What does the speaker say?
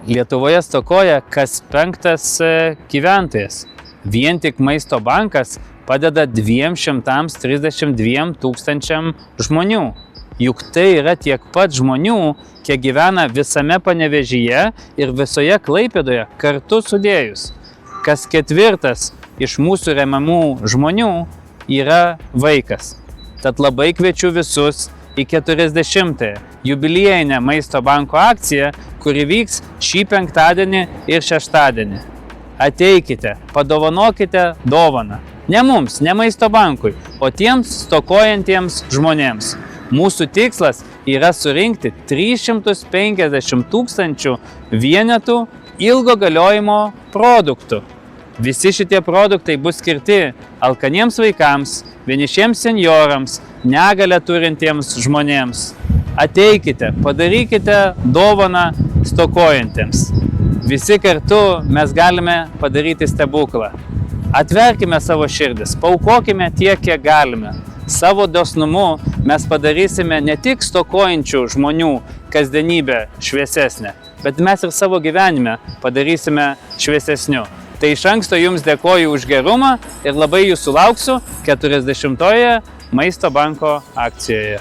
Lietuvoje stokoja kas 5 gyventojas. Vien tik Maisto bankas padeda 232 tūkstančiam žmonių. Juk tai yra tiek pat žmonių, kiek gyvena visame Panevėžyje ir visoje Klaipėdoje kartu sudėjus. Kas 4 iš mūsų remiamų žmonių yra vaikas. Tad labai kviečiu visus į 40-ąją jubiliejinę Maisto banko akciją, kuri vyks šį penktadienį ir šeštadienį. Ateikite, padovanokite dovaną. Ne mums, ne Maisto bankui, o tiems stokojantiems žmonėms. Mūsų tikslas yra surinkti 350 tūkstančių vienetų ilgo galiojimo produktų. Visi šitie produktai bus skirti alkaniems vaikams, vienišiems senjorams, negalią turintiems žmonėms. Ateikite, padarykite dovaną stokojantiems. Visi kartu mes galime padaryti stebuklą. Atverkime savo širdis, paaukokime tiek, kiek galime. Savo dosnumu mes padarysime ne tik stokojančių žmonių kasdienybę šviesesnę, bet mes ir savo gyvenime padarysime šviesesniu. Tai iš anksto jums dėkoju už gerumą ir labai jūsų lauksiu 40-oje Maisto banko akcijoje.